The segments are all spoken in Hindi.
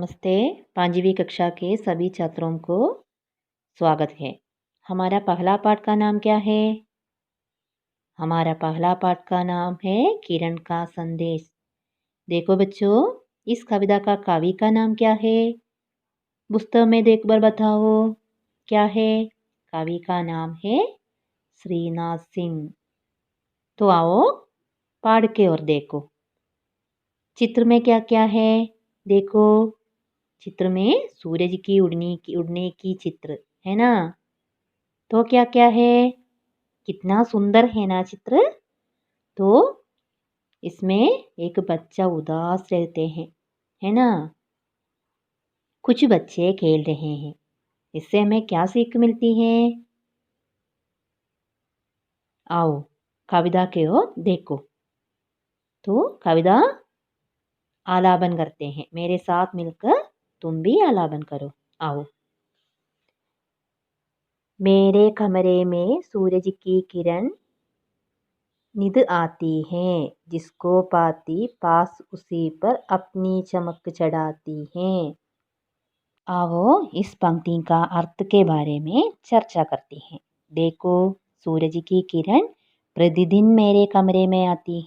नमस्ते। 5वीं कक्षा के सभी छात्रों को स्वागत है। हमारा पहला पाठ का नाम क्या है? हमारा पहला पाठ का नाम है किरण का संदेश। देखो बच्चों, इस कविता का कवि का नाम क्या है? पुस्तक में देखकर बताओ, क्या है? कवि का नाम है श्रीनाथ सिंह। तो आओ पढ़ के और देखो। चित्र में क्या क्या है? देखो, चित्र में सूरज की उड़ने की चित्र है ना। तो क्या क्या है? कितना सुंदर है ना चित्र। तो इसमें एक बच्चा उदास रहते हैं, है ना। कुछ बच्चे खेल रहे हैं। इससे हमें क्या सीख मिलती है? आओ कविता के ओर देखो। तो कविता आलापन करते हैं। मेरे साथ मिलकर तुम भी आलापन करो। आओ। मेरे कमरे में सूरज की किरण निध आती है, जिसको पाती पास उसी पर अपनी चमक चढ़ाती है। आओ इस पंक्ति का अर्थ के बारे में चर्चा करते हैं। देखो, सूरज की किरण प्रतिदिन मेरे कमरे में आती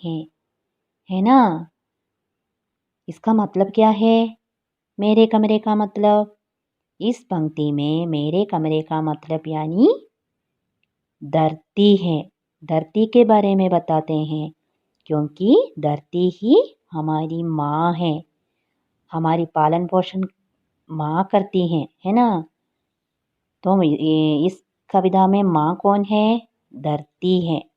है ना। इसका मतलब क्या है? मेरे कमरे का मतलब, इस पंक्ति में मेरे कमरे का मतलब यानी धरती है। धरती के बारे में बताते हैं, क्योंकि धरती ही हमारी माँ है। हमारी पालन पोषण माँ करती है ना। तो इस कविता में माँ कौन है? धरती है।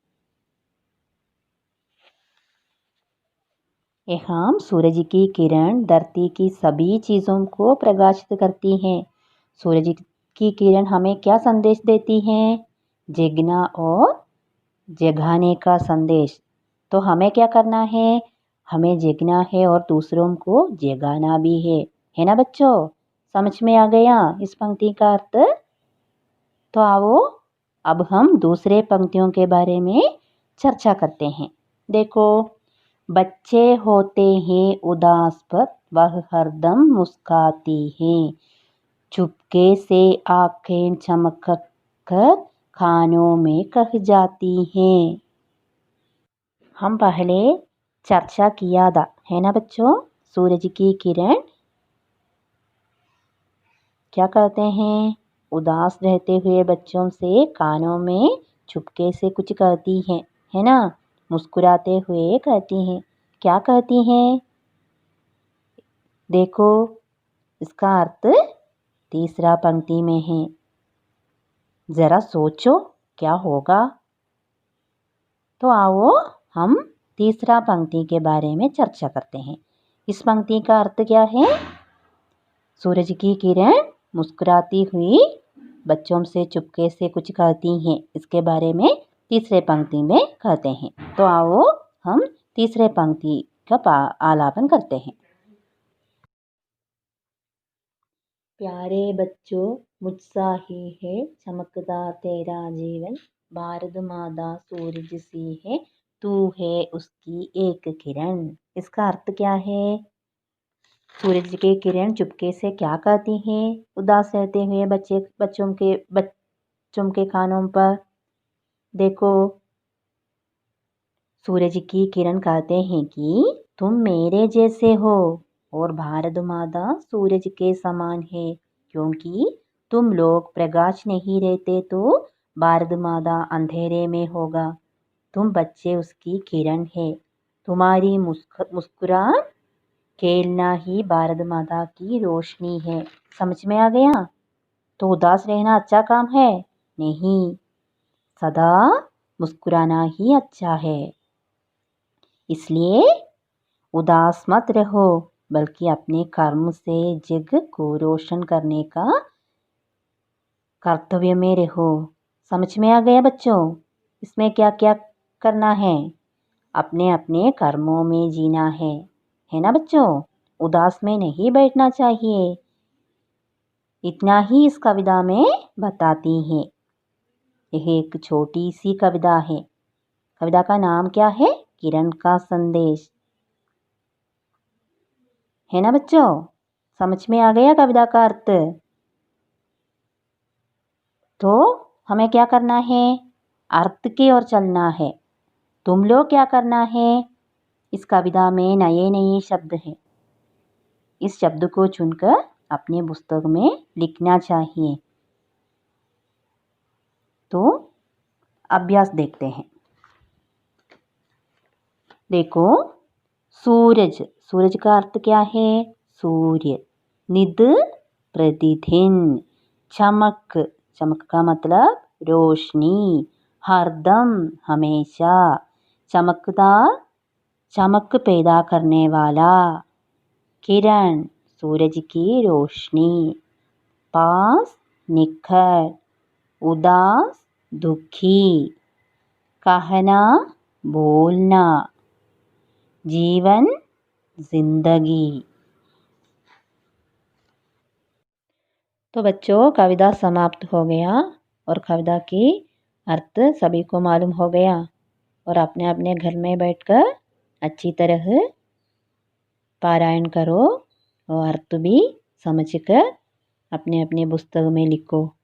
यहाँ सूरज की किरण धरती की सभी चीज़ों को प्रकाशित करती है। सूरज की किरण हमें क्या संदेश देती है? जगना और जगाने का संदेश। तो हमें क्या करना है? हमें जगना है और दूसरों को जगाना भी है ना बच्चों। समझ में आ गया इस पंक्ति का अर्थ? तो आओ अब हम दूसरे पंक्तियों के बारे में चर्चा करते हैं। देखो, बच्चे होते हैं उदास पर वह हरदम मुस्काती हैं, चुपके से आंखें चमक कर खानों में कह जाती हैं। हम पहले चर्चा किया था, है ना बच्चों। सूरज की किरण क्या कहते हैं? उदास रहते हुए बच्चों से कानों में चुपके से कुछ कहती है ना। मुस्कुराते हुए कहती हैं। क्या कहती हैं? देखो, इसका अर्थ तीसरा पंक्ति में है। जरा सोचो क्या होगा। तो आओ हम तीसरा पंक्ति के बारे में चर्चा करते हैं। इस पंक्ति का अर्थ क्या है? सूरज की किरण मुस्कुराती हुई बच्चों से चुपके से कुछ कहती हैं। इसके बारे में तीसरे पंक्ति में कहते हैं। तो आओ हम तीसरे पंक्ति का आलापन करते हैं। प्यारे बच्चों, मुझसा ही है चमकता तेरा जीवन, भारत माता सूरज सी है, तू है उसकी एक किरण। इसका अर्थ क्या है? सूरज की किरण चुपके से क्या कहती हैं उदास रहते हुए बच्चों के कानों पर? देखो, सूरज की किरण कहते हैं कि तुम मेरे जैसे हो और भारत माता सूरज के समान है, क्योंकि तुम लोग प्रकाश नहीं रहते तो भारत माता अंधेरे में होगा। तुम बच्चे उसकी किरण है। तुम्हारी मुस्कुराहट खेलना ही भारत माता की रोशनी है। समझ में आ गया? तो उदास रहना अच्छा काम है? नहीं, सदा मुस्कुराना ही अच्छा है। इसलिए उदास मत रहो, बल्कि अपने कर्म से जग को रोशन करने का कर्तव्य में रहो। समझ में आ गया बच्चों? इसमें क्या क्या करना है? अपने अपने कर्मों में जीना है ना बच्चों। उदास में नहीं बैठना चाहिए। इतना ही इस कविता में बताती हैं। यह एक छोटी सी कविता है। कविता का नाम क्या है? किरण का संदेश। है ना बच्चों। समझ में आ गया कविता का अर्थ? तो हमें क्या करना है? अर्थ की ओर चलना है। तुम लोग क्या करना है? इस कविता में नए नए शब्द हैं। इस शब्द को चुनकर अपने पुस्तक में लिखना चाहिए। तो अभ्यास देखते हैं। देखो, सूरज, सूरज का अर्थ क्या है? सूर्य। निद, प्रतिदिन। चमक, चमक का मतलब रोशनी। हरदम, हमेशा। चमकदार, चमक पैदा करने वाला। किरण, सूरज की रोशनी। पास, निखर। उदास, दुखी। कहना, बोलना। जीवन, जिंदगी। तो बच्चों, कविता समाप्त हो गया और कविता की अर्थ सभी को मालूम हो गया और अपने अपने घर में बैठकर अच्छी तरह पारायण करो और अर्थ भी समझकर अपने अपने पुस्तक में लिखो।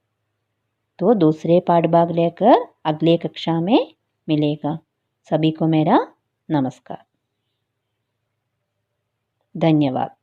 तो दूसरे पाठ भाग लेकर अगले कक्षा में मिलेगा। सभी को मेरा नमस्कार। धन्यवाद।